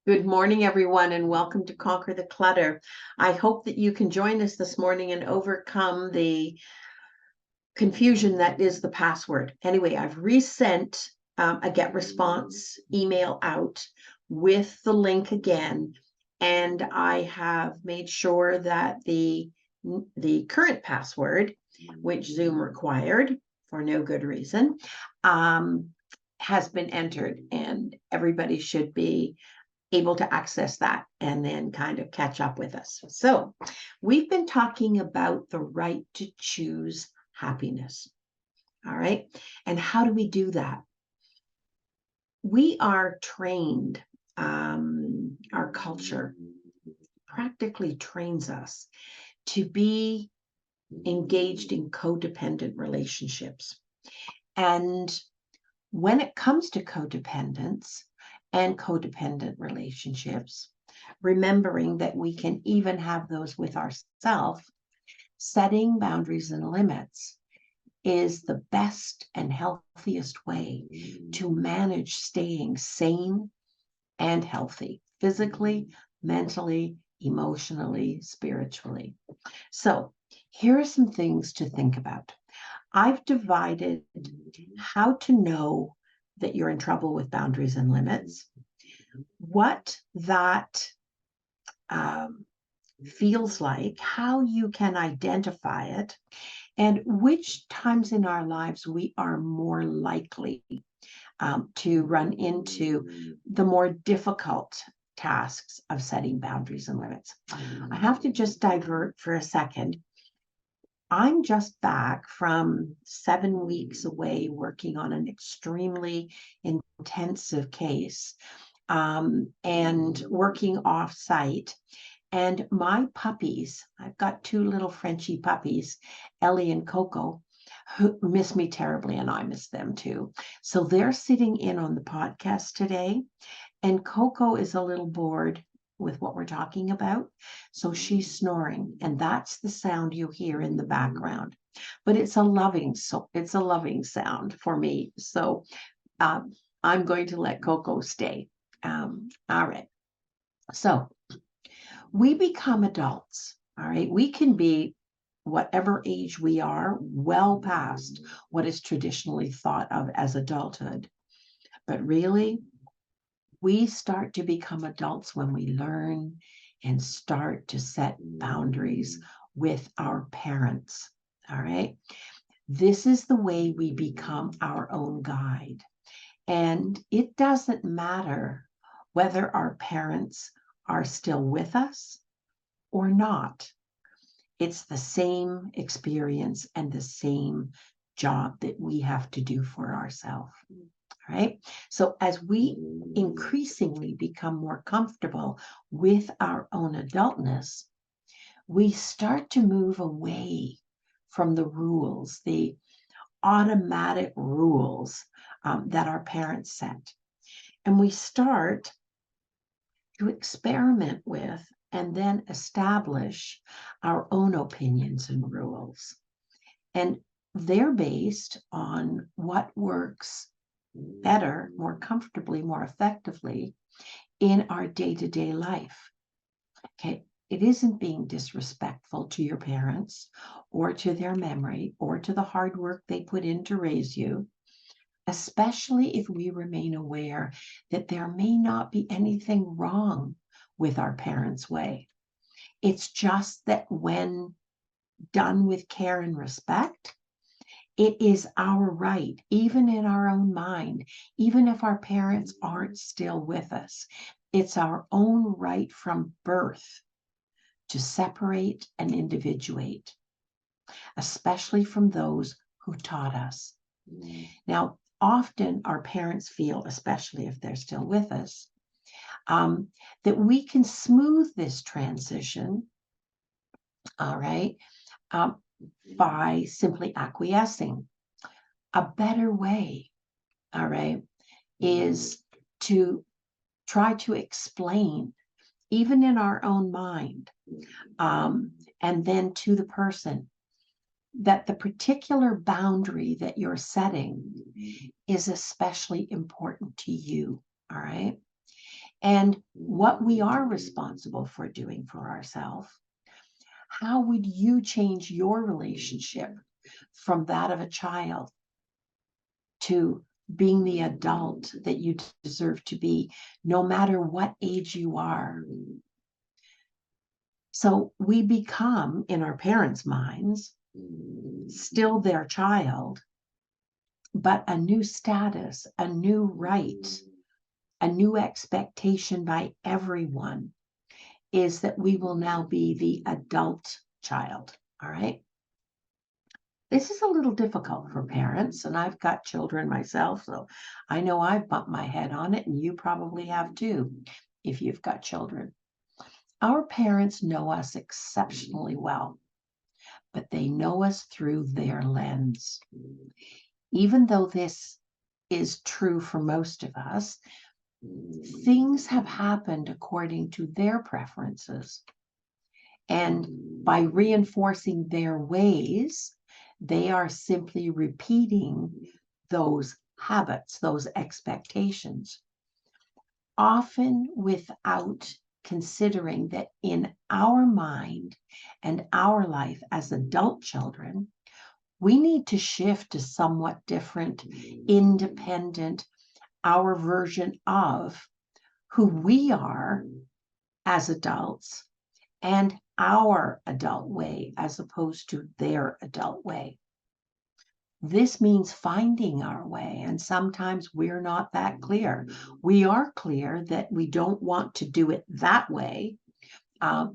Good morning, everyone, and welcome to Conquer the Clutter. I hope that you can join us this morning and overcome the confusion that is the password. Anyway, I've resent a get response email out with the link again, and I have made sure that the current password, which Zoom required for no good reason, has been entered, and everybody should be able to access that and then kind of catch up with us. So we've been talking about the right to choose happiness. All right. And how do we do that? We are trained, our culture practically trains us to be engaged in codependent relationships. And when it comes to codependence and codependent relationships, remembering that we can even have those with ourselves, setting boundaries and limits is the best and healthiest way to manage staying sane and healthy, physically, mentally, emotionally, spiritually. So here are some things to think about. I've divided how to know that you're in trouble with boundaries and limits, what that feels like, how you can identify it, and which times in our lives we are more likely to run into the more difficult tasks of setting boundaries and limits. I have to just divert for a second. I'm just back from 7 weeks away working on an extremely intensive case and working off site. And my puppies, I've got 2 little Frenchy puppies, Ellie and Coco, who miss me terribly, and I miss them too. So they're sitting in on the podcast today, and Coco is a little bored with what we're talking about. So she's snoring, and that's the sound you hear in the background. But it's a loving sound for me. So I'm going to let Coco stay. All right. So we become adults. All right. We can be whatever age we are, well past what is traditionally thought of as adulthood. But really, we start to become adults when we learn and start to set boundaries with our parents. All right. This is the way we become our own guide. And it doesn't matter whether our parents are still with us or not. It's the same experience and the same job that we have to do for ourselves. Right? So as we increasingly become more comfortable with our own adultness, we start to move away from the rules, the automatic rules that our parents set. And we start to experiment with and then establish our own opinions and rules. And they're based on what works better, more comfortably, more effectively in our day-to-day life. Okay, it isn't being disrespectful to your parents or to their memory or to the hard work they put in to raise you, especially if we remain aware that there may not be anything wrong with our parents' way. It's just that when done with care and respect, it is our right, even in our own mind, even if our parents aren't still with us. It's our own right from birth to separate and individuate, especially from those who taught us. Now, often our parents feel, especially if they're still with us, that we can smooth this transition, all right, by simply acquiescing. A better way, all right, is to try to explain, even in our own mind, and then to the person, that the particular boundary that you're setting is especially important to you, all right? and what we are responsible for doing for ourselves. How would you change your relationship from that of a child to being the adult that you deserve to be, no matter what age you are? So we become, in our parents' minds, still their child, but a new status, a new right, a new expectation by everyone is that we will now be the adult child. All right. This is a little difficult for parents, and I've got children myself, so I know I've bumped my head on it, and you probably have too, if you've got children. Our parents know us exceptionally well, but they know us through their lens. Even though this is true for most of us, things have happened according to their preferences. And by reinforcing their ways, they are simply repeating those habits, those expectations, often without considering that in our mind and our life as adult children, we need to shift to somewhat different, independent, our version of who we are as adults and our adult way as opposed to their adult way. This means finding our way, and sometimes we're not that clear. We are clear that we don't want to do it that way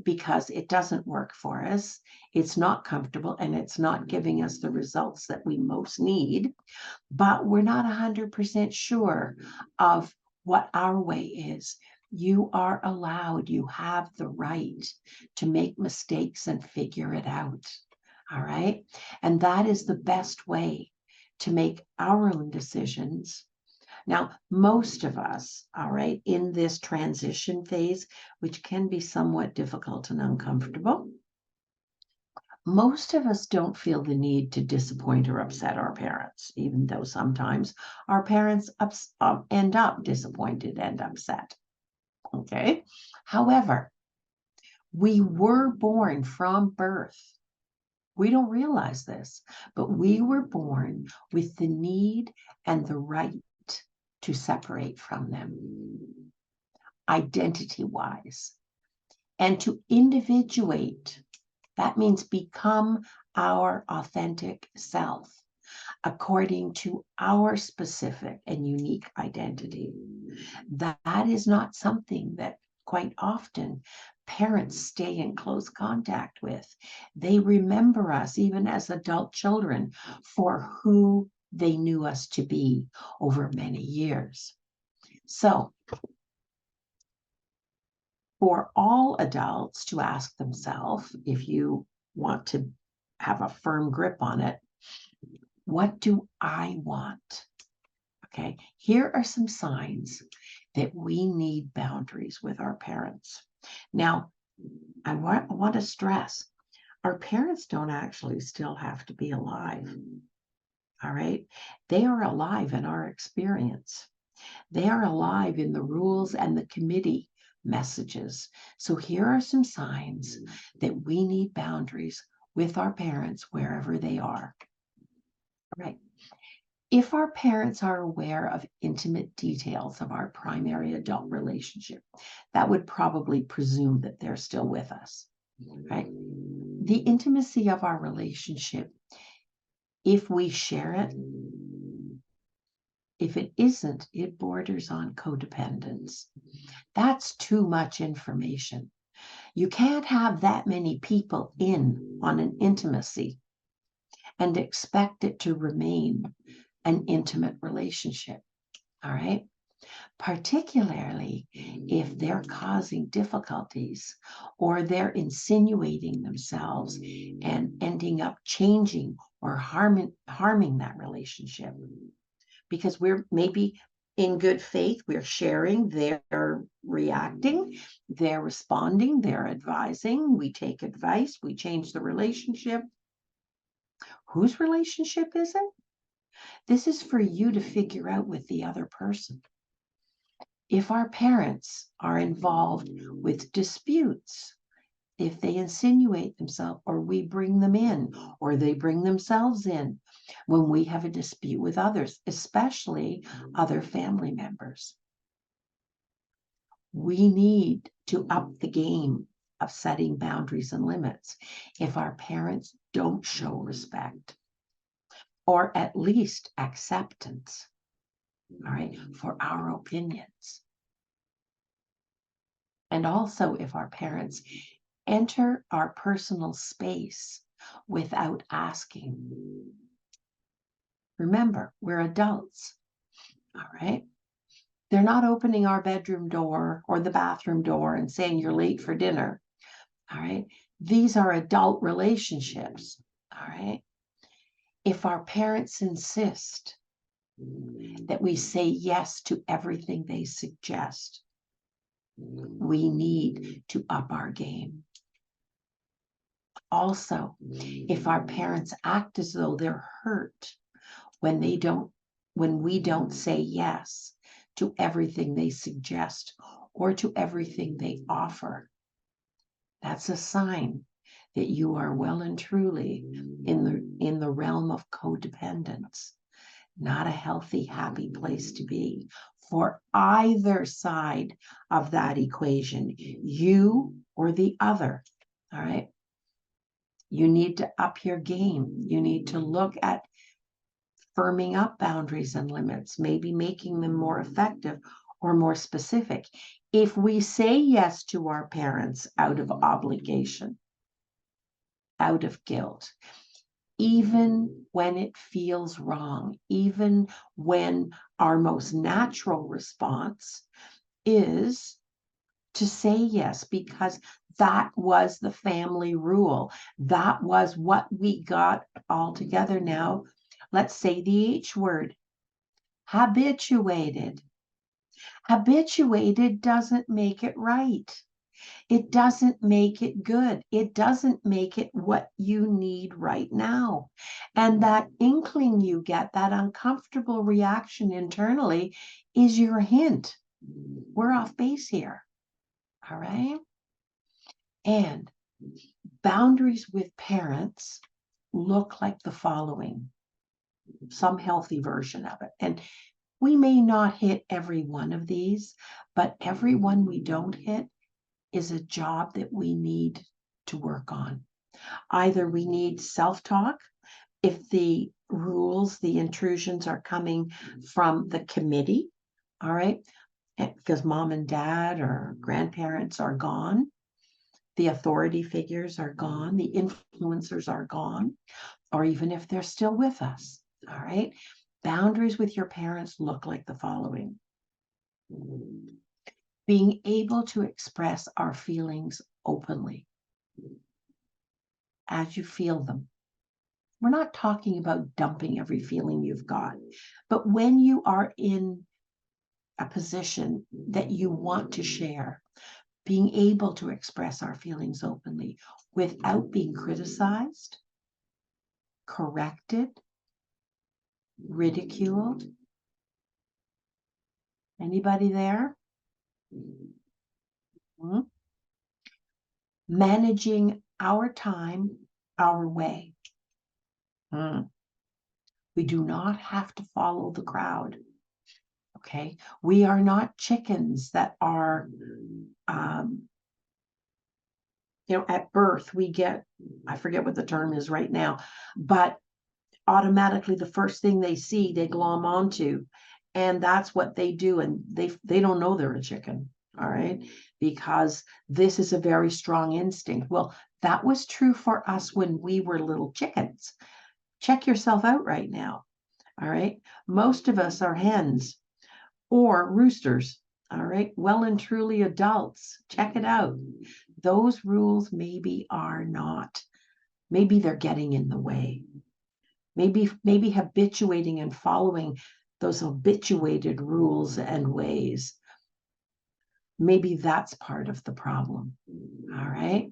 because it doesn't work for us. It's not comfortable and it's not giving us the results that we most need, but we're not 100% sure of what our way is. You are allowed, you have the right to make mistakes and figure it out. All right. And that is the best way to make our own decisions. Now, most of us, all right, in this transition phase, which can be somewhat difficult and uncomfortable, most of us don't feel the need to disappoint or upset our parents, even though sometimes our parents end up disappointed and upset. Okay. However, we were born from birth. We don't realize this, but we were born with the need and the right to separate from them, identity-wise, and to individuate. That means become our authentic self according to our specific and unique identity. That is not something that quite often parents stay in close contact with. They remember us, even as adult children, for who they knew us to be over many years. So, for all adults to ask themselves, if you want to have a firm grip on it, what do I want? Okay, here are some signs that we need boundaries with our parents. Now, I want to stress, our parents don't actually still have to be alive. All right, they are alive in our experience. They are alive in the rules and the committee messages. So here are some signs that we need boundaries with our parents wherever they are. All right. If our parents are aware of intimate details of our primary adult relationship, that would probably presume that they're still with us, right? The intimacy of our relationship, if we share it, if it isn't, it borders on codependence. That's too much information. You can't have that many people in on an intimacy and expect it to remain an intimate relationship. All right. Particularly if they're causing difficulties or they're insinuating themselves and ending up changing or harming that relationship. Because we're maybe in good faith, we're sharing, they're reacting, they're responding, they're advising, we take advice, we change the relationship. Whose relationship is it? This is for you to figure out with the other person. If our parents are involved with disputes, if they insinuate themselves, or we bring them in, or they bring themselves in when we have a dispute with others, especially other family members, we need to up the game of setting boundaries and limits. If our parents don't show respect, or at least acceptance, all right, for our opinions. And also if our parents enter our personal space without asking. Remember, we're adults, all right? They're not opening our bedroom door or the bathroom door and saying you're late for dinner, all right? These are adult relationships, all right? If our parents insist that we say yes to everything they suggest, we need to up our game. Also, if our parents act as though they're hurt when we don't say yes to everything they suggest or to everything they offer, that's a sign that you are well and truly in the realm of codependence. Not a healthy, happy place to be for either side of that equation, you or the other. All right. You need to up your game. You need to look at firming up boundaries and limits, maybe making them more effective or more specific. If we say yes to our parents out of obligation, out of guilt, even when it feels wrong, even when our most natural response is to say yes, because that was the family rule. That was what we got all together now. Let's say the H word, habituated. Habituated doesn't make it right. It doesn't make it good. It doesn't make it what you need right now. And that inkling you get, that uncomfortable reaction internally, is your hint. We're off base here. All right? And boundaries with parents look like the following, some healthy version of it. And we may not hit every one of these, but every one we don't hit is a job that we need to work on. Either we need self-talk, if the rules, the intrusions are coming from the committee, all right, because mom and dad or grandparents are gone, the authority figures are gone, the influencers are gone, or even if they're still with us, all right? Boundaries with your parents look like the following. Being able to express our feelings openly as you feel them. We're not talking about dumping every feeling you've got, but when you are in a position that you want to share, being able to express our feelings openly without being criticized, corrected, ridiculed. Anybody there? Hmm? Managing our time, our way. We do not have to follow the crowd. Okay, we are not chickens that are, at birth we get, I forget what the term is right now, but automatically the first thing they see, they glom onto, and that's what they do, and they don't know they're a chicken, all right, because this is a very strong instinct. Well, that was true for us when we were little chickens. Check yourself out right now, all right? Most of us are hens or roosters, all right? Well and truly adults. Check it out. Those rules maybe are not. Maybe they're getting in the way. Maybe habituating and following those habituated rules and ways. Maybe that's part of the problem. All right.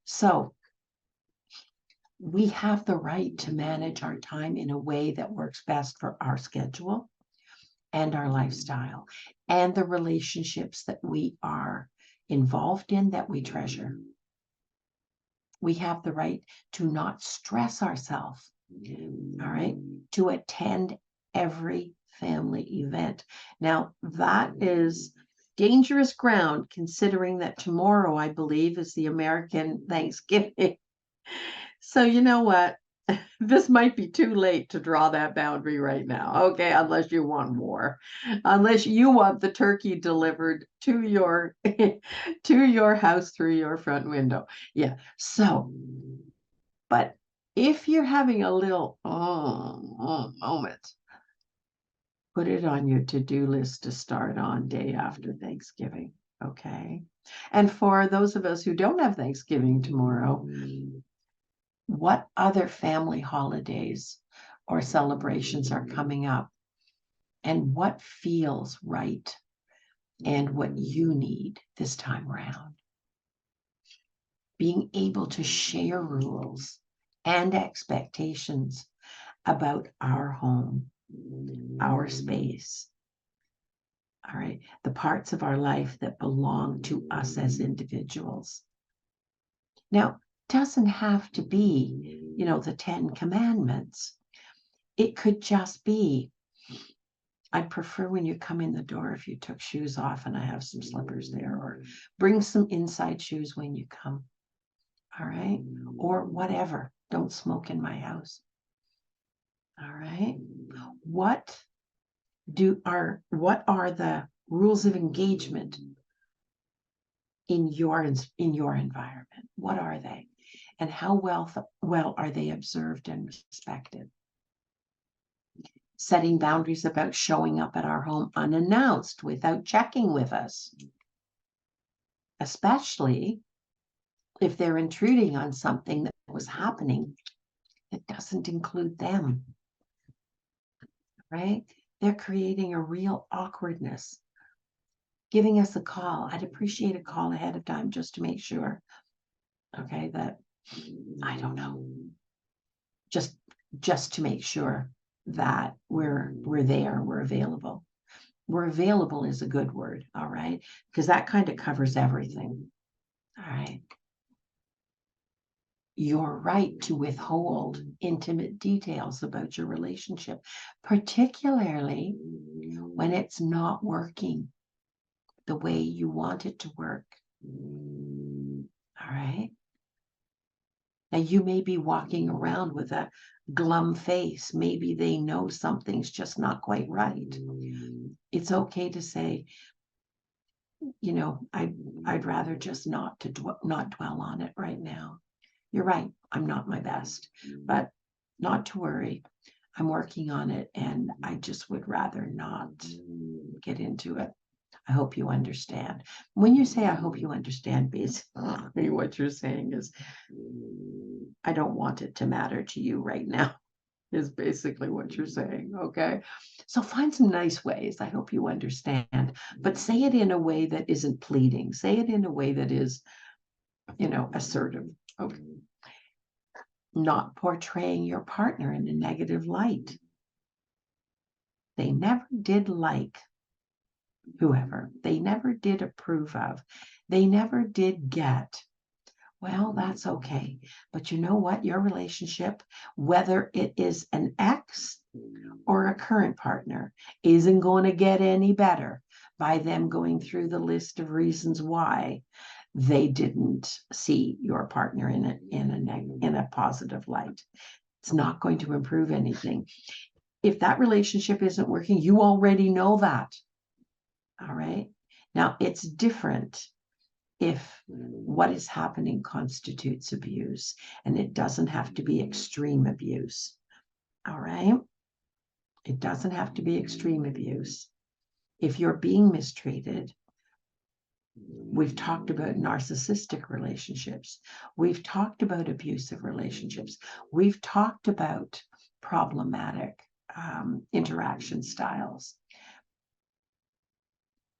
So we have the right to manage our time in a way that works best for our schedule. and our lifestyle and the relationships that we are involved in that we treasure. We have the right to not stress ourselves, all right, to attend every family event. Now, that is dangerous ground, considering that tomorrow, I believe, is the American Thanksgiving. So you know what? This might be too late to draw that boundary right now. Okay, unless you want more. Unless you want the turkey delivered to your to your house through your front window. Yeah. So, but if you're having a little moment, put it on your to-do list to start on day after Thanksgiving. Okay. And for those of us who don't have Thanksgiving tomorrow, what other family holidays or celebrations are coming up, and what feels right and what you need this time around. Being able to share rules and expectations about our home, our space, all right, the parts of our life that belong to us as individuals. Now, doesn't have to be, the 10 Commandments. It could just be, I'd prefer when you come in the door if you took shoes off and I have some slippers there, or bring some inside shoes when you come. All right. Or whatever. Don't smoke in my house. All right. What are the rules of engagement in your environment? What are they? And how well are they observed and respected? Setting boundaries about showing up at our home unannounced without checking with us, especially if they're intruding on something that was happening that doesn't include them, right? They're creating a real awkwardness. Giving us a call. I'd appreciate a call ahead of time just to make sure, okay, that, I don't know, just to make sure that we're there, we're available. We're available is a good word, all right? Because that kind of covers everything, all right? Your right to withhold intimate details about your relationship, particularly when it's not working the way you want it to work, all right? Now, you may be walking around with a glum face. Maybe they know something's just not quite right. It's okay to say, I'd rather just not dwell on it right now. You're right. I'm not my best, but not to worry. I'm working on it, and I just would rather not get into it. I hope you understand. When you say, I hope you understand, basically what you're saying is, I don't want it to matter to you right now, is basically what you're saying, okay? So find some nice ways, I hope you understand, but say it in a way that isn't pleading. Say it in a way that is, assertive, okay? Not portraying your partner in a negative light. They never did like whoever. They never did approve of. They never did get. Well, that's okay. But you know what? Your relationship, whether it is an ex or a current partner, isn't going to get any better by them going through the list of reasons why they didn't see your partner in a positive light. It's not going to improve anything. If that relationship isn't working, you already know that. All right. Now, it's different if what is happening constitutes abuse, and it doesn't have to be extreme abuse. All right. It doesn't have to be extreme abuse. If you're being mistreated, we've talked about narcissistic relationships. We've talked about abusive relationships. We've talked about problematic interaction styles.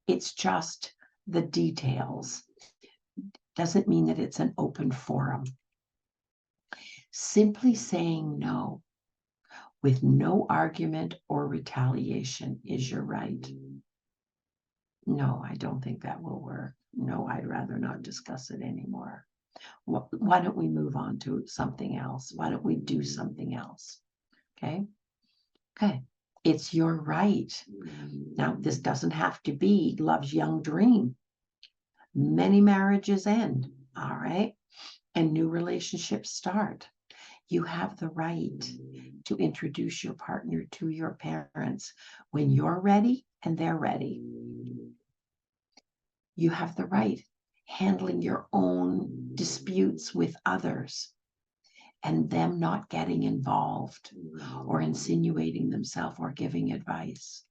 It's just the details. Doesn't mean that it's an open forum. Simply saying no with no argument or retaliation is your right. No, I don't think that will work. No, I'd rather not discuss it anymore. Why don't we move on to something else? Why don't we do something else? Okay. Okay. It's your right. Now, this doesn't have to be love's young dream. Many marriages end, all right, and new relationships start. You have the right to introduce your partner to your parents when you're ready and they're ready. You have the right handling your own disputes with others and them not getting involved or insinuating themselves or giving advice.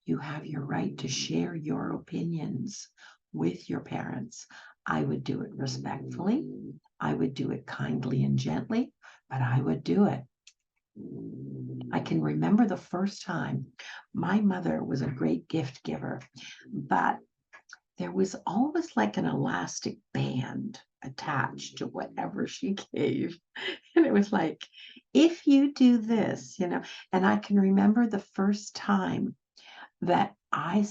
You have your right to share your opinions with your parents. I would do it respectfully. I would do it kindly and gently, but I would do it. I can remember the first time. My mother was a great gift giver, but there was always like an elastic band attached to whatever she gave. And it was like, if you do this, and I can remember the first time that I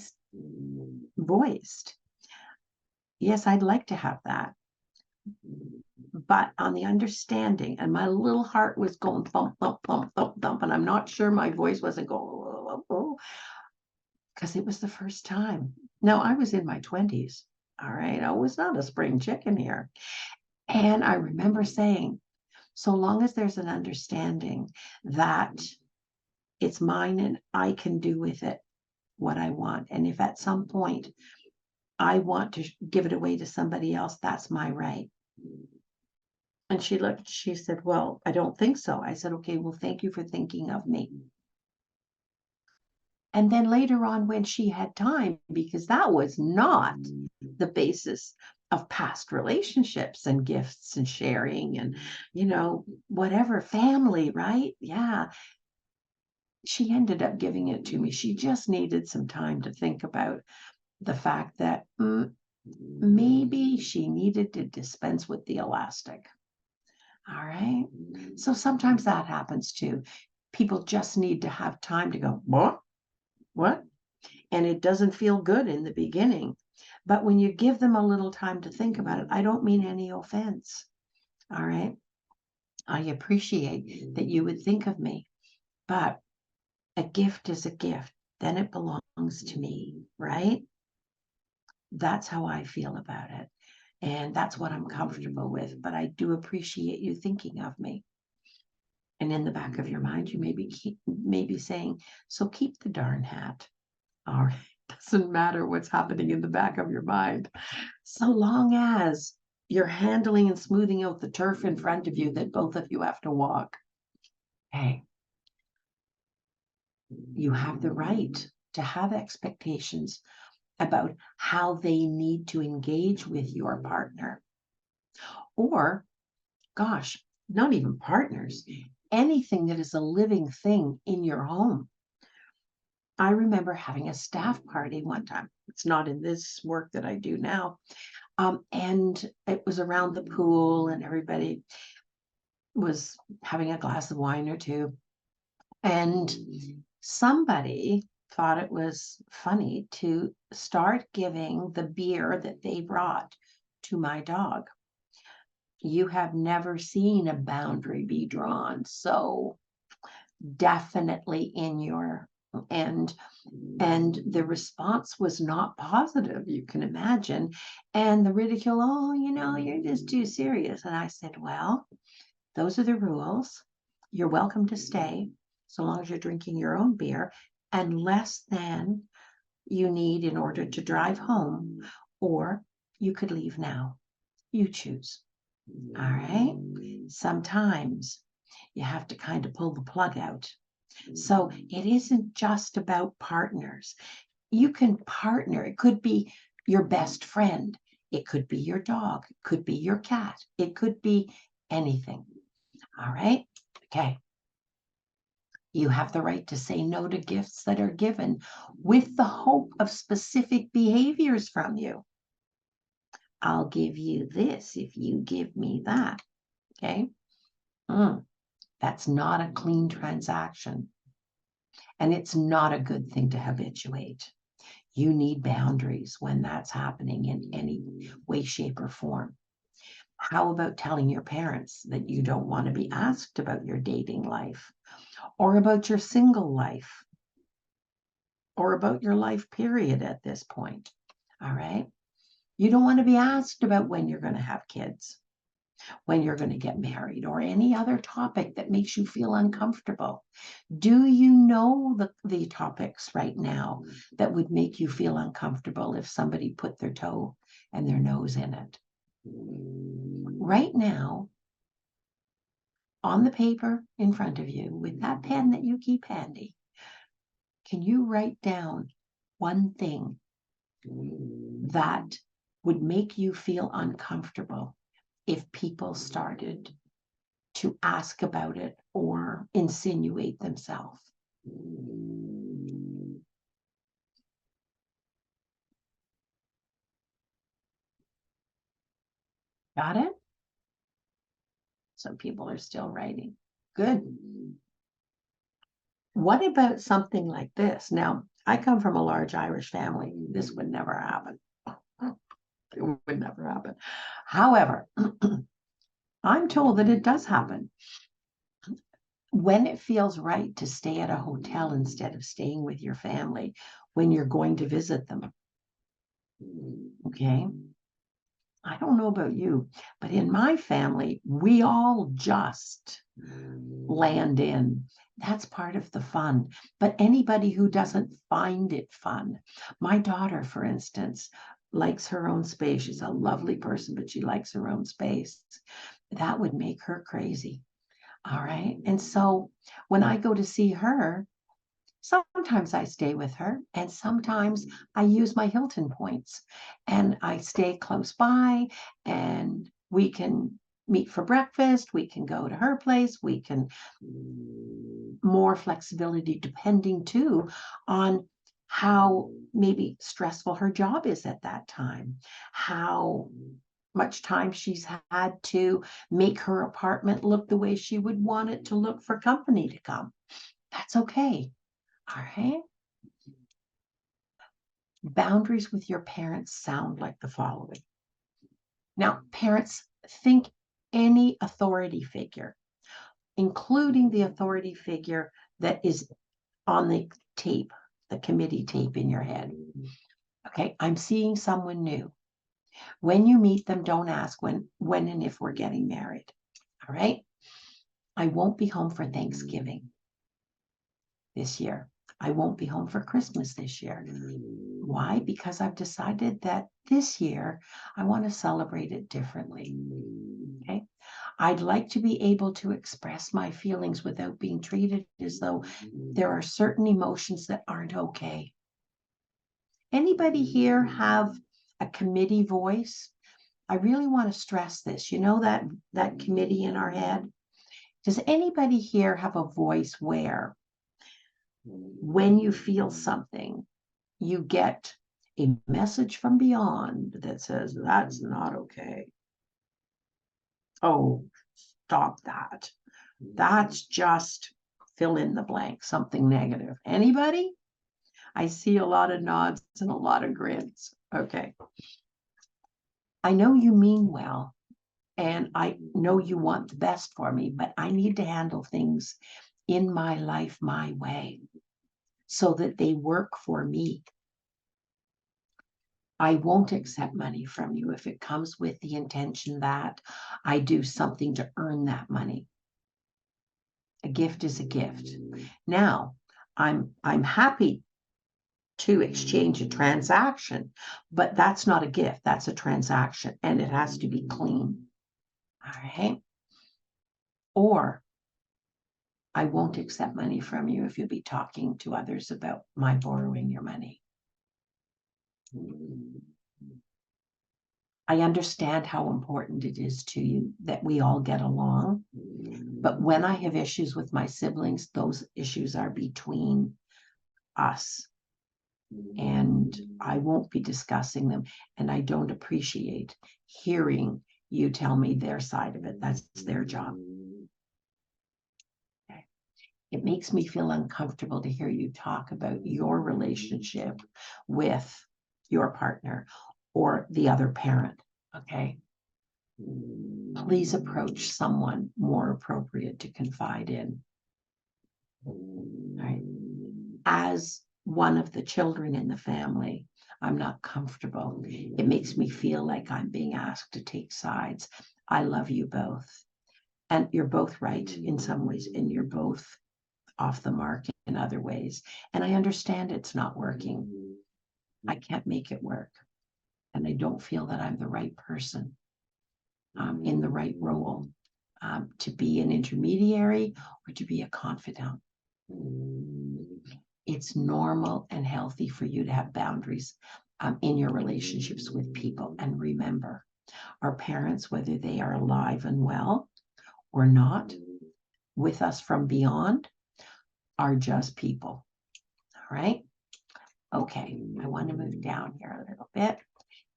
voiced, yes, I'd like to have that. But on the understanding, and my little heart was going thump, thump, thump, thump, thump, and I'm not sure my voice wasn't going, oh, because it was the first time. Now, I was in my 20s, all right? I was not a spring chicken here. And I remember saying, so long as there's an understanding that it's mine and I can do with it what I want. And if at some point I want to give it away to somebody else, that's my right. And she looked, she said, well, I don't think so. I said, okay, well, thank you for thinking of me. And then later on, when she had time, because that was not the basis of past relationships and gifts and sharing and, whatever, family, right? Yeah. She ended up giving it to me. She just needed some time to think about the fact that maybe she needed to dispense with the elastic. All right. So sometimes that happens too. People just need to have time to go, what? What? And it doesn't feel good in the beginning. But when you give them a little time to think about it, I don't mean any offense. All right. I appreciate that you would think of me, but a gift is a gift. Then it belongs to me, right? That's how I feel about it. And that's what I'm comfortable with. But I do appreciate you thinking of me. And in the back of your mind, you may be saying, so keep the darn hat. All right. Doesn't matter what's happening in the back of your mind. So long as you're handling and smoothing out the turf in front of you that both of you have to walk. Hey, you have the right to have expectations about how they need to engage with your partner. Or, gosh, not even partners, anything that is a living thing in your home. I remember having a staff party one time. It's not in this work that I do now. And it was around the pool and everybody was having a glass of wine or two. And somebody thought it was funny to start giving the beer that they brought to my dog. You have never seen a boundary be drawn so definitely in your and the response was not positive, you can imagine, and the ridicule, oh, you're just too serious. And I said, well, those are the rules. You're welcome to stay so long as you're drinking your own beer and less than you need in order to drive home, or you could leave now. You choose. All right. Sometimes you have to kind of pull the plug out. So it isn't just about partners. You can partner. It could be your best friend. It could be your dog. It could be your cat. It could be anything. All right. Okay. You have the right to say no to gifts that are given with the hope of specific behaviors from you. I'll give you this if you give me that. Okay. That's not a clean transaction. And it's not a good thing to habituate. You need boundaries when that's happening in any way, shape, or form. How about telling your parents that you don't want to be asked about your dating life or about your single life or about your life period at this point? All right. You don't want to be asked about when you're going to have kids, when you're going to get married, or any other topic that makes you feel uncomfortable. Do you know the topics right now that would make you feel uncomfortable if somebody put their toe and their nose in it? Right now, on the paper in front of you, with that pen that you keep handy, can you write down one thing that would make you feel uncomfortable if people started to ask about it or insinuate themselves? Got it? Some people are still writing. Good. What about something like this? Now, I come from a large Irish family. This would never happen. It would never happen. However, I'm told that it does happen. When it feels right to stay at a hotel instead of staying with your family when you're going to visit them. Okay. I don't know about you, but in my family, we all just land in. That's part of the fun. But anybody who doesn't find it fun, my daughter, for instance, likes her own space. She's a lovely person, but she likes her own space. That would make her crazy. All right. And so when I go to see her, sometimes I stay with her, and sometimes I use my Hilton points and I stay close by, and we can meet for breakfast. We can go to her place. We can more flexibility depending too on how maybe stressful her job is at that time, how much time she's had to make her apartment look the way she would want it to look for company to come. That's okay. All right. Boundaries with your parents sound like the following. Now, parents, think any authority figure, including the authority figure that is on the tape, the committee tape in your head. Okay, I'm seeing someone new. When you meet them, don't ask when and if we're getting married. All right. I won't be home for Thanksgiving this year. I won't be home for Christmas this year. Why? Because I've decided that this year I want to celebrate it differently. Okay. I'd like to be able to express my feelings without being treated as though there are certain emotions that aren't okay. Anybody here have a committee voice? I really want to stress this. You know that committee in our head? Does anybody here have a voice where when you feel something, you get a message from beyond that says, that's not okay. Oh, stop that. That's just fill in the blank, something negative. Anybody? I see a lot of nods and a lot of grins. Okay. I know you mean well, and I know you want the best for me, but I need to handle things in my life my way so that they work for me. I won't accept money from you if it comes with the intention that I do something to earn that money. A gift is a gift. Now, I'm happy to exchange a transaction, but that's not a gift. That's a transaction, and it has to be clean. All right. Or I won't accept money from you if you'll be talking to others about my borrowing your money. I understand how important it is to you that we all get along. But when I have issues with my siblings, those issues are between us. And I won't be discussing them. And I don't appreciate hearing you tell me their side of it. That's their job. It makes me feel uncomfortable to hear you talk about your relationship with your partner or the other parent. Okay. Please approach someone more appropriate to confide in. All right. As one of the children in the family, I'm not comfortable. It makes me feel like I'm being asked to take sides. I love you both. And you're both right in some ways, and you're both off the mark in other ways. And I understand it's not working. I can't make it work. And I don't feel that I'm the right person in the right role to be an intermediary or to be a confidant. It's normal and healthy for you to have boundaries in your relationships with people. And remember, our parents, whether they are alive and well or not, with us from beyond, are just people. All right. Okay. I want to move down here a little bit,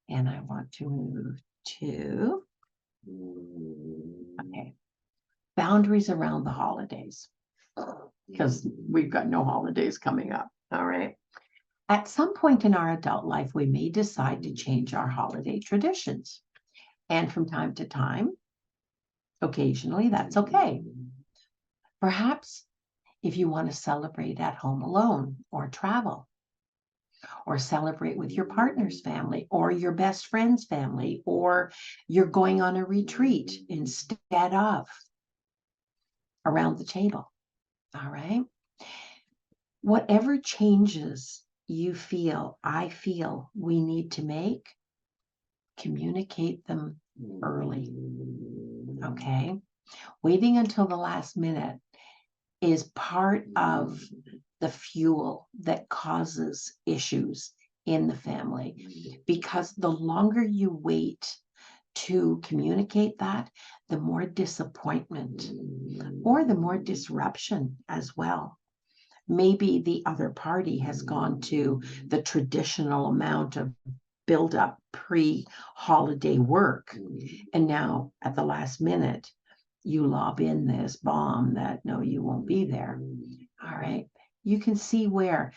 and I want to move to, okay, boundaries around the holidays, because we've got no holidays coming up. All right. At some point in our adult life, we may decide to change our holiday traditions. And from time to time, occasionally, that's okay. Perhaps if you want to celebrate at home alone or travel, or celebrate with your partner's family or your best friend's family, or you're going on a retreat instead of around the table. All right. Whatever changes you feel, I feel we need to make, communicate them early. Okay. Waiting until the last minute is part of the fuel that causes issues in the family, because the longer you wait to communicate that, the more disappointment or the more disruption as well. Maybe the other party has gone to the traditional amount of build up pre-holiday work, and now at the last minute you lob in this bomb that no, you won't be there. All right. You can see where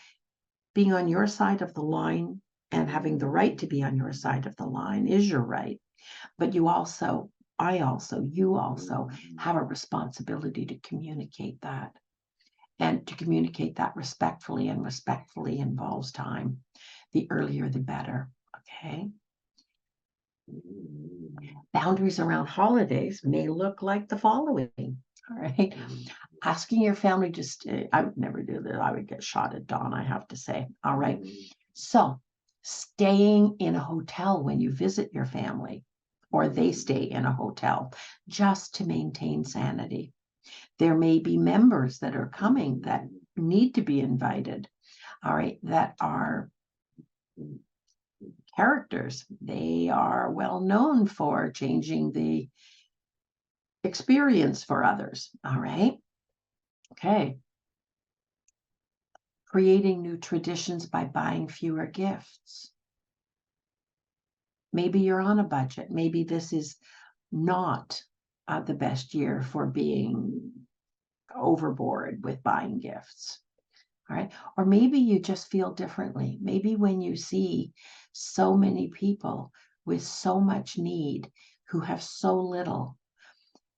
being on your side of the line and having the right to be on your side of the line is your right. But you also have a responsibility to communicate that. And to communicate that respectfully, and respectfully involves time. The earlier, the better. Okay. Boundaries around holidays may look like the following. All right. Asking your family I would never do this. I would get shot at dawn, I have to say. All right. So staying in a hotel when you visit your family, or they stay in a hotel, just to maintain sanity. There may be members that are coming that need to be invited, all right, that are characters. They are well known for changing the experience for others, all right? Okay. Creating new traditions by buying fewer gifts. Maybe you're on a budget. Maybe this is not the best year for being overboard with buying gifts. All right. Or maybe you just feel differently. Maybe when you see so many people with so much need who have so little,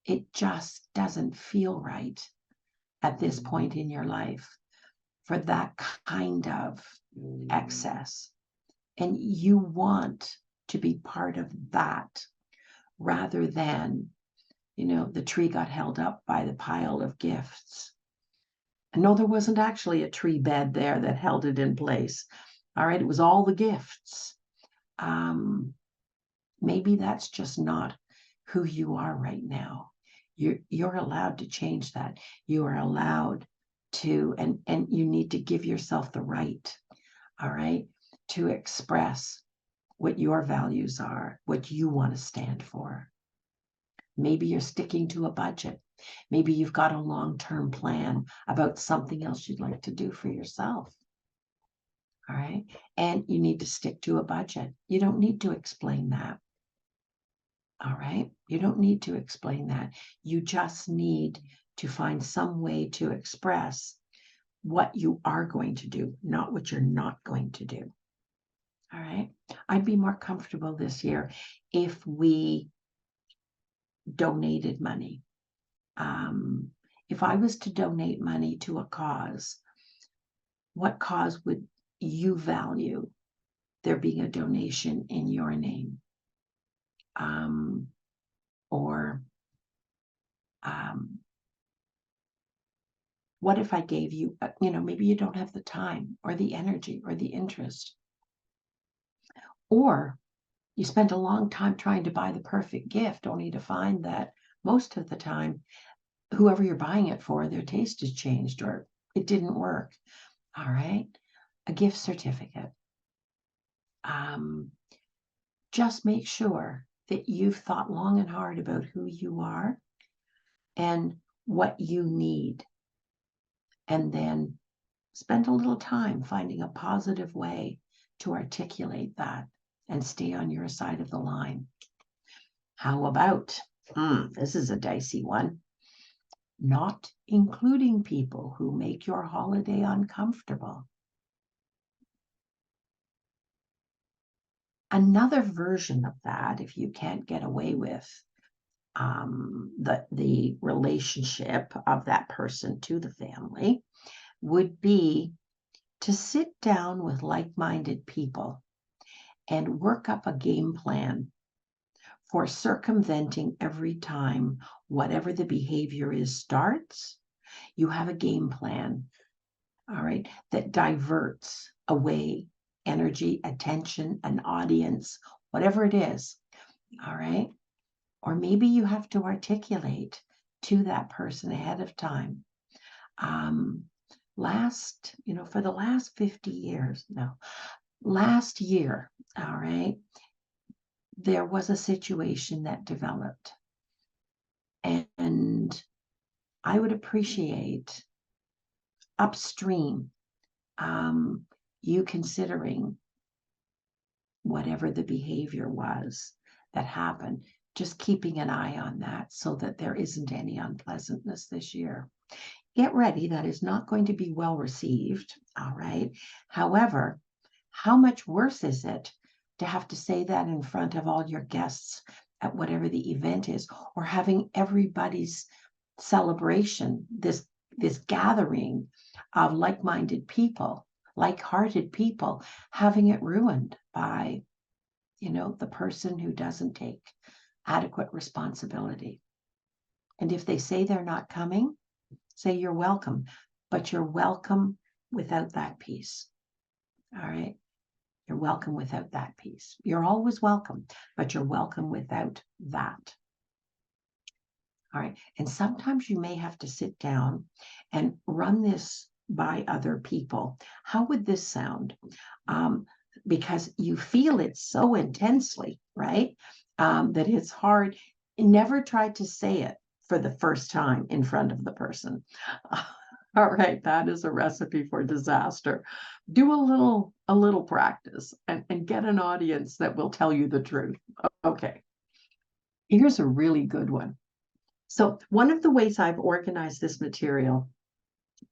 it just doesn't feel right at this point in your life for that kind of excess. And you want to be part of that rather than, the tree got held up by the pile of gifts. No, there wasn't actually a tree bed there that held it in place. All right, it was all the gifts. Maybe that's just not who you are right now. You're allowed to change that. You are allowed to, and you need to give yourself the right, all right, to express what your values are, what you want to stand for. Maybe you're sticking to a budget. Maybe you've got a long-term plan about something else you'd like to do for yourself. All right. And you need to stick to a budget. You don't need to explain that. All right. You don't need to explain that. You just need to find some way to express what you are going to do, not what you're not going to do. All right. I'd be more comfortable this year if we donated money. If I was to donate money to a cause, what cause would you value there being a donation in your name? Or what if I gave you, maybe you don't have the time or the energy or the interest, or you spent a long time trying to buy the perfect gift only to find that most of the time, whoever you're buying it for, their taste has changed or it didn't work. All right. A gift certificate. Just make sure that you've thought long and hard about who you are and what you need. And then spend a little time finding a positive way to articulate that and stay on your side of the line. How about, this is a dicey one, not including people who make your holiday uncomfortable. Another version of that, if you can't get away with the relationship of that person to the family, would be to sit down with like-minded people and work up a game plan for circumventing every time whatever the behavior is starts. You have a game plan, all right, that diverts away energy, attention, an audience, whatever it is, all right? Or maybe you have to articulate to that person ahead of time. For the last 50 years, last year, all right, there was a situation that developed. And I would appreciate upstream you considering whatever the behavior was that happened, just keeping an eye on that so that there isn't any unpleasantness this year. Get ready, that is not going to be well received, all right? However, how much worse is it to have to say that in front of all your guests at whatever the event is, or having everybody's celebration, this gathering of like-minded people, like-hearted people, having it ruined by, the person who doesn't take adequate responsibility. And if they say they're not coming, say you're welcome, but you're welcome without that piece. All right. You're welcome without that piece. You're always welcome, but you're welcome without that. All right. And sometimes you may have to sit down and run this by other people. How would this sound? Because you feel it so intensely, right? That it's hard. Never try to say it for the first time in front of the person. All right, that is a recipe for disaster. Do a little practice and get an audience that will tell you the truth. Okay, here's a really good one. So one of the ways I've organized this material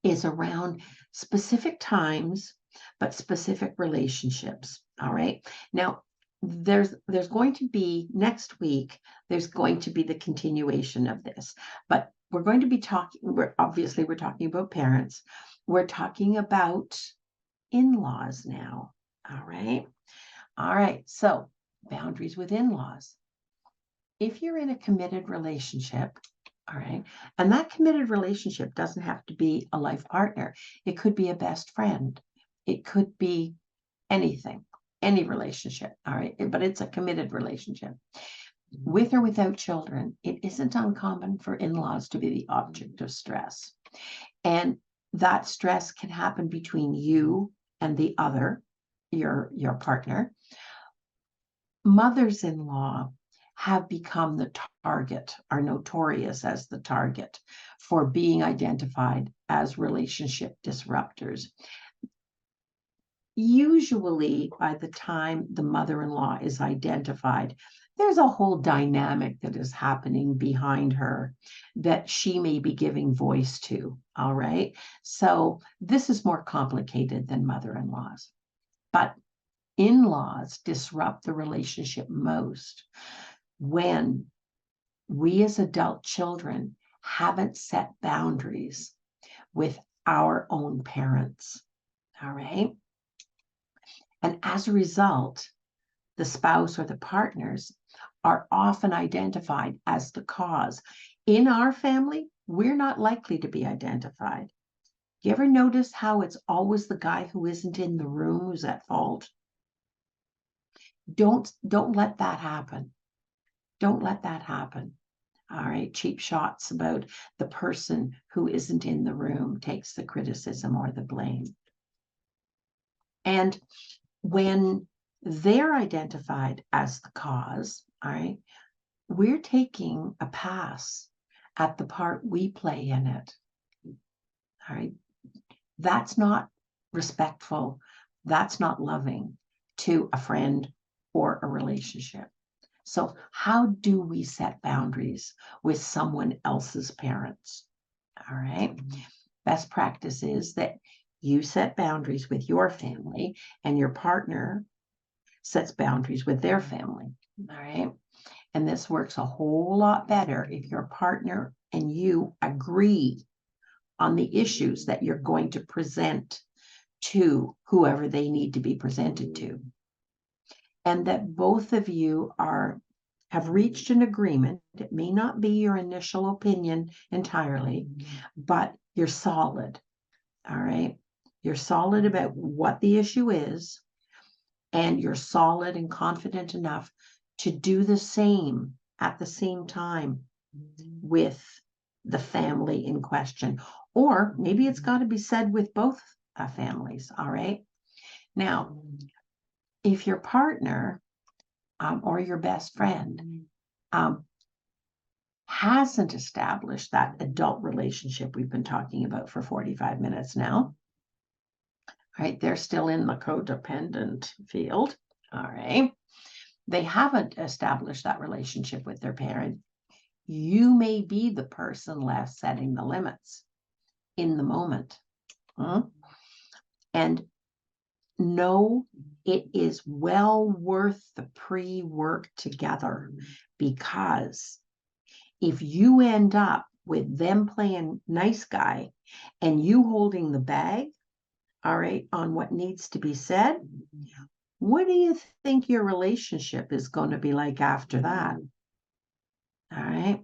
is around specific times, but specific relationships. All right. Now, there's going to be next week, there's going to be the continuation of this, but we're going to be talking, we're talking about parents. We're talking about in-laws now. All right. All right. So boundaries with in-laws. If you're in a committed relationship, all right, and that committed relationship doesn't have to be a life partner. It could be a best friend. It could be anything, any relationship, all right, but it's a committed relationship. With or without children, it isn't uncommon for in-laws to be the object of stress. And that stress can happen between you and the other, your partner. Mothers-in-law have become the target, are notorious as the target for being identified as relationship disruptors. Usually, by the time the mother-in-law is identified, there's a whole dynamic that is happening behind her that she may be giving voice to. All right. So this is more complicated than mother-in-laws. But in-laws disrupt the relationship most when we as adult children haven't set boundaries with our own parents. All right. And as a result, the spouse or the partners are often identified as the cause. In our family, we're not likely to be identified. You ever notice how it's always the guy who isn't in the room who's at fault? Don't let that happen. Don't let that happen. All right, cheap shots about the person who isn't in the room takes the criticism or the blame. And when they're identified as the cause, all right, we're taking a pass at the part we play in it. All right, that's not respectful. That's not loving to a friend or a relationship. So how do we set boundaries with someone else's parents? All right. Best practice is that you set boundaries with your family and your partner sets boundaries with their family. All right. And this works a whole lot better if your partner and you agree on the issues that you're going to present to whoever they need to be presented to. And that both of you have reached an agreement. It may not be your initial opinion entirely, but you're solid. All right. You're solid about what the issue is, and you're solid and confident enough to do the same at the same time with the family in question. Or maybe it's got to be said with both families. All right. Now, if your partner or your best friend hasn't established that adult relationship we've been talking about for 45 minutes now, right? They're still in the codependent field. All right. They haven't established that relationship with their parent. You may be the person left setting the limits in the moment. And know it is well worth the pre-work together, because if you end up with them playing nice guy and you holding the bag, all right, on what needs to be said, what do you think your relationship is going to be like after that? All right.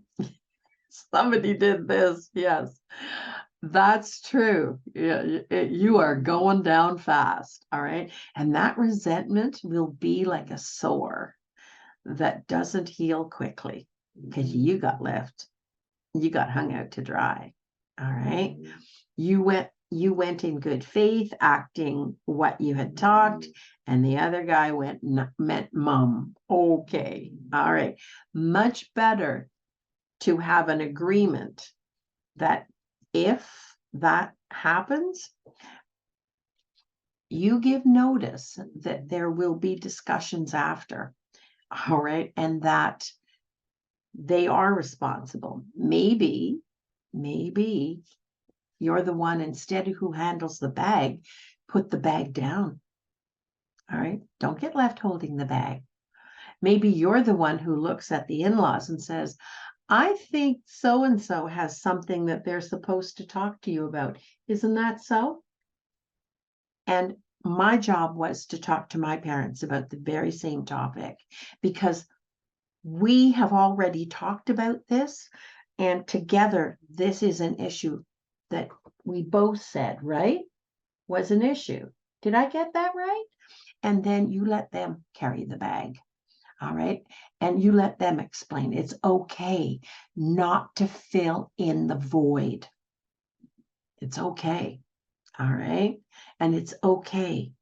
Somebody did this. Yes, that's true. Yeah, you are going down fast. All right. And that resentment will be like a sore that doesn't heal quickly because you got hung out to dry. All right. You went in good faith, acting what you had talked, and the other guy meant mum. Okay. All right. Much better to have an agreement that if that happens, you give notice that there will be discussions after. All right. And that they are responsible. Maybe you're the one, instead of who handles the bag, put the bag down. All right. Don't get left holding the bag. Maybe you're the one who looks at the in-laws and says, I think so-and-so has something that they're supposed to talk to you about. Isn't that so? And my job was to talk to my parents about the very same topic, because we have already talked about this, and together this is an issue that we both said, right, was an issue. Did I get that right? And then you let them carry the bag. All right. And you let them explain. It's okay not to fill in the void. It's okay. All right. And it's okay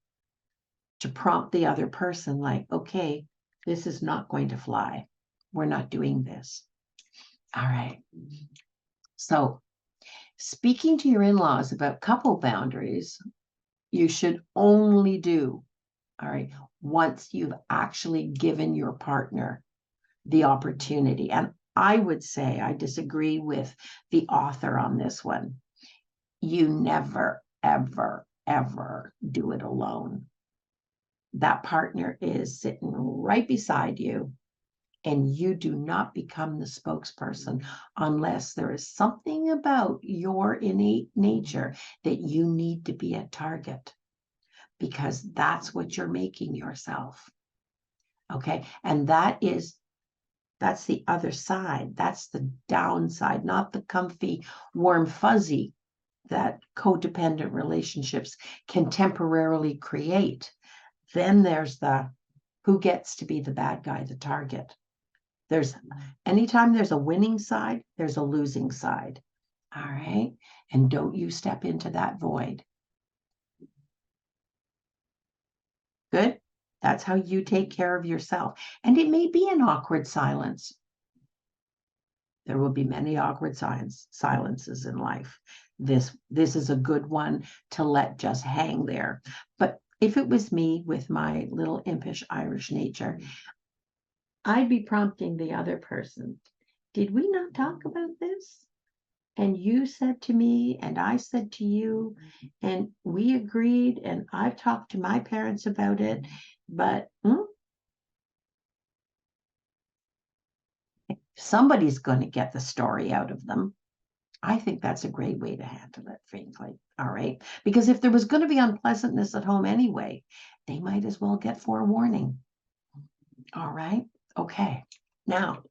to prompt the other person, like, okay, this is not going to fly. We're not doing this. All right. So speaking to your in-laws about couple boundaries, you should only do, all right, once you've actually given your partner the opportunity. And I would say I disagree with the author on this one. You never, ever, ever do it alone. That partner is sitting right beside you, and you do not become the spokesperson unless there is something about your innate nature that you need to be a target, because that's what you're making yourself. Okay. And that's the other side. That's the downside, not the comfy, warm, fuzzy that codependent relationships can temporarily create. Then there's the who gets to be the bad guy, the target. Anytime there's a winning side, there's a losing side. All right. And don't you step into that void. Good. That's how you take care of yourself. And it may be an awkward silence. There will be many awkward silences in life. This is a good one to let just hang there. But if it was me with my little impish Irish nature, I'd be prompting the other person. Did we not talk about this? And you said to me, and I said to you, and we agreed, and I've talked to my parents about it, but somebody's going to get the story out of them. I think that's a great way to handle it, frankly. All right. Because if there was going to be unpleasantness at home anyway, they might as well get forewarning. All right. Okay. Now,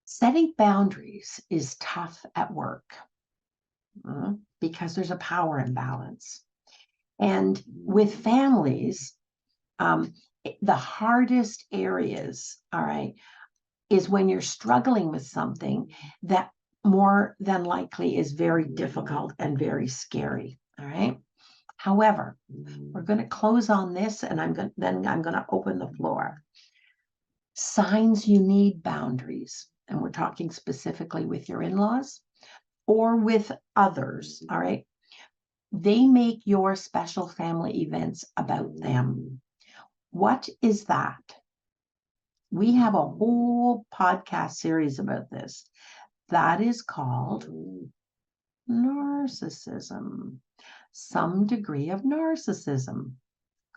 setting boundaries is tough at work because there's a power imbalance. And with families, the hardest areas, all right, is when you're struggling with something that more than likely is very difficult and very scary. All right. However, we're going to close on this, and I'm going to open the floor. Signs you need boundaries, and we're talking specifically with your in-laws or with others. All right. They make your special family events about them. What is that? We have a whole podcast series about this. That is called narcissism. Some degree of narcissism.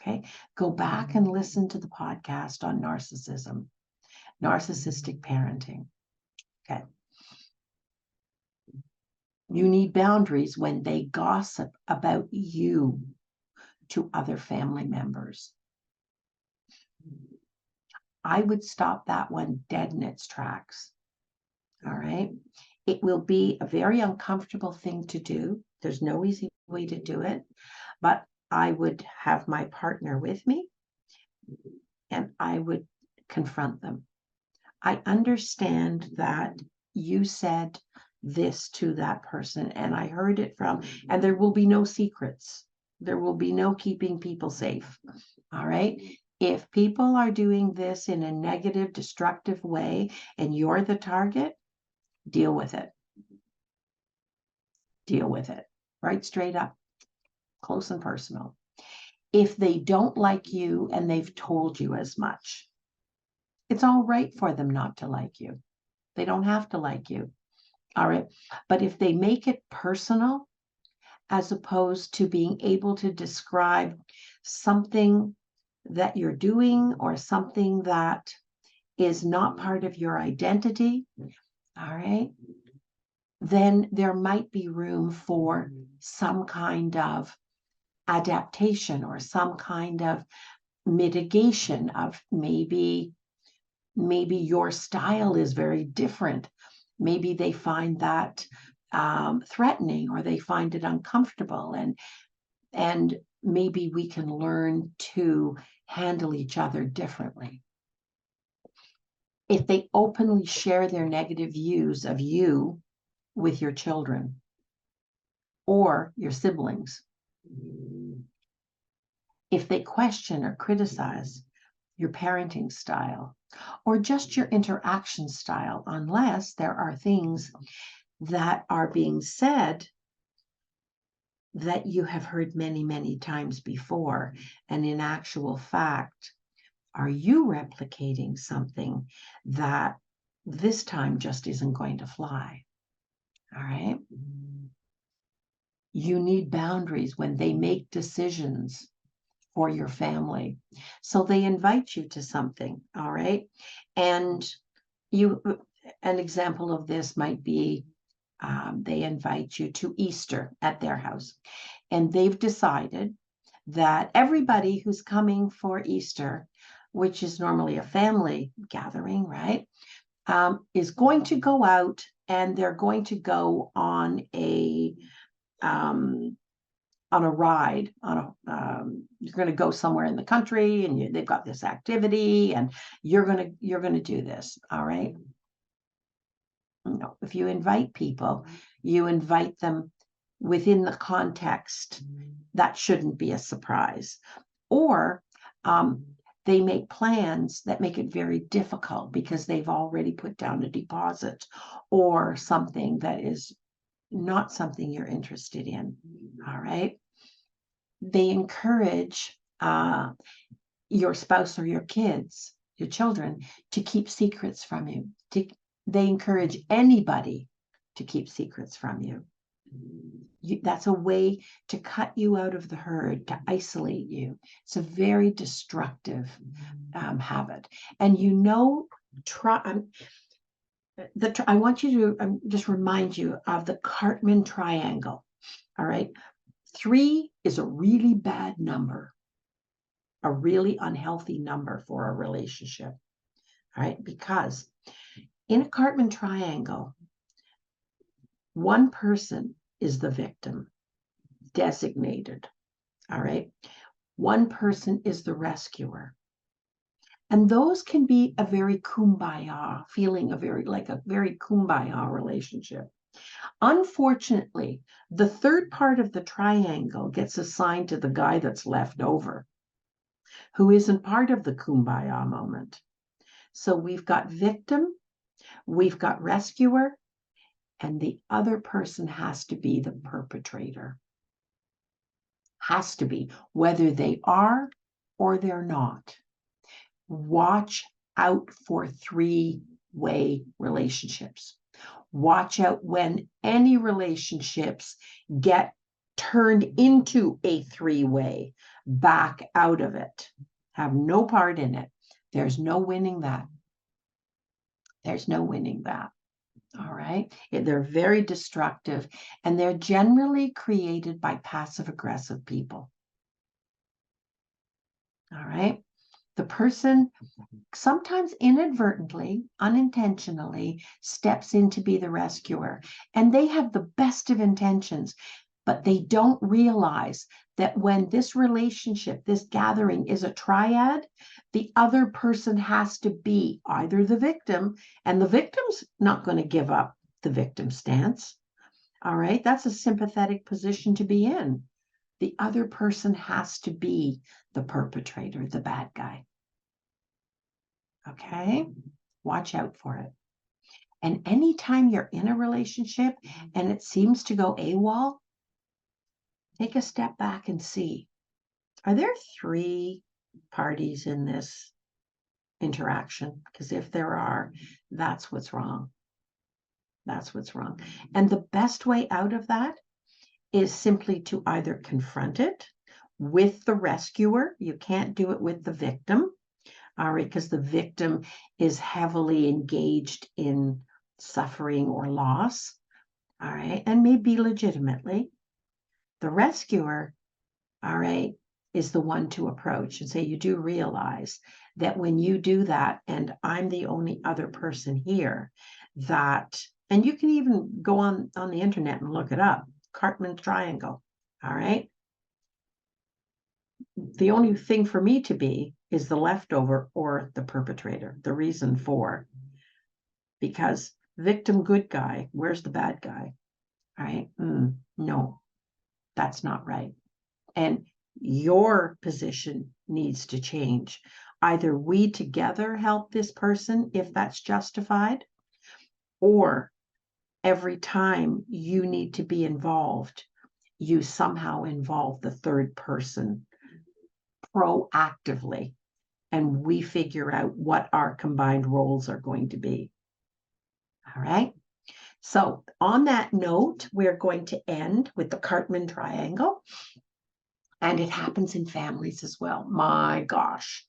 Okay. Go back and listen to the podcast on narcissism, narcissistic parenting. Okay. You need boundaries when they gossip about you to other family members. I would stop that one dead in its tracks. All right. It will be a very uncomfortable thing to do. There's no easy way to do it, but I would have my partner with me and I would confront them. I understand that you said this to that person and I heard it from, and there will be no secrets. There will be no keeping people safe. All right. If people are doing this in a negative, destructive way and you're the target, deal with it. Deal with it. Right straight up, close and personal. If they don't like you and they've told you as much, it's all right for them not to like you. They don't have to like you. All right. But if they make it personal, as opposed to being able to describe something that you're doing or something that is not part of your identity, all right, then there might be room for some kind of adaptation or some kind of mitigation of maybe your style is very different. Maybe they find that threatening or they find it uncomfortable, and maybe we can learn to handle each other differently. If they openly share their negative views of you with your children or your siblings, if they question or criticize your parenting style or just your interaction style, unless there are things that are being said that you have heard many, many times before, and in actual fact are you replicating something that this time just isn't going to fly? All right. You need boundaries when they make decisions for your family. So they invite you to something. All right. And an example of this might be they invite you to Easter at their house, and they've decided that everybody who's coming for Easter, which is normally a family gathering, right, is going to go out and they're going to go um, on a ride. You're going to go somewhere in the country, and they've got this activity, and you're going to do this. All right. No, if you invite people, you invite them within the context. That shouldn't be a surprise. Or they make plans that make it very difficult because they've already put down a deposit or something that is not something you're interested in. All right. They encourage your spouse or your kids, your children, to keep secrets from you. They encourage anybody to keep secrets from you. That's a way to cut you out of the herd, to isolate you. It's a very destructive habit. And I want you to just remind you of the Cartman triangle. All right. 3 is a really bad number, a really unhealthy number for a relationship. All right. Because in a Cartman triangle, one person is the victim, designated. All right. One person is the rescuer. And those can be a very kumbaya feeling, like a very kumbaya relationship. Unfortunately, the third part of the triangle gets assigned to the guy that's left over, who isn't part of the kumbaya moment. So we've got victim, we've got rescuer, and the other person has to be the perpetrator. Has to be, whether they are or they're not. Watch out for 3-way relationships. Watch out when any relationships get turned into a 3-way. Back out of it. Have no part in it. There's no winning that. There's no winning that. All right. They're very destructive, and they're generally created by passive-aggressive people. All right. The person sometimes inadvertently, unintentionally steps in to be the rescuer, and they have the best of intentions, but they don't realize that when this relationship, this gathering is a triad, the other person has to be either the victim, and the victim's not going to give up the victim stance. All right. That's a sympathetic position to be in. The other person has to be the perpetrator, the bad guy. Okay? Watch out for it. And anytime you're in a relationship and it seems to go AWOL, take a step back and see, are there 3 parties in this interaction? Because if there are, that's what's wrong. That's what's wrong. And the best way out of that is simply to either confront it with the rescuer. You can't do it with the victim. All right, because the victim is heavily engaged in suffering or loss. All right, and maybe legitimately. The rescuer, all right, is the one to approach and say, you do realize that when you do that, and I'm the only other person here, that, and you can even go on the internet and look it up, Cartman triangle. All right. The only thing for me to be is the leftover or the perpetrator, the reason for. Because victim, good guy, where's the bad guy? All right. No, that's not right. And your position needs to change. Either we together help this person if that's justified, or every time you need to be involved, you somehow involve the third person proactively, and we figure out what our combined roles are going to be. All right. So on that note, we're going to end with the Cartman triangle. And it happens in families as well. My gosh,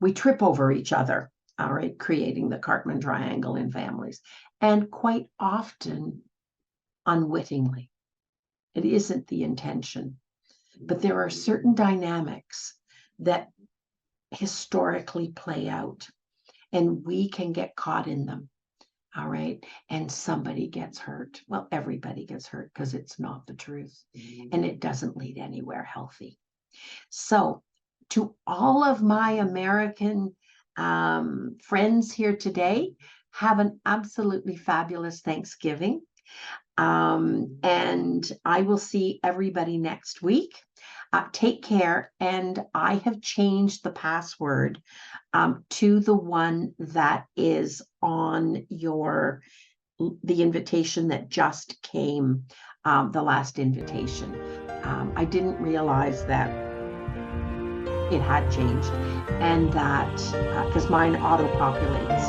we trip over each other, all right, creating the Cartman triangle in families. And quite often, unwittingly. It isn't the intention. But there are certain dynamics that historically play out, and we can get caught in them. All right. And somebody gets hurt. Well, everybody gets hurt because it's not the truth, and it doesn't lead anywhere healthy. So, to all of my American friends here today, have an absolutely fabulous Thanksgiving. And I will see everybody next week. Take care. And I have changed the password to the one that is on the invitation that just came, the last invitation. I didn't realize that it had changed, and that because mine auto-populates,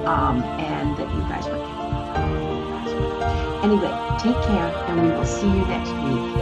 and that you guys were getting the password. Anyway, take care, and we will see you next week.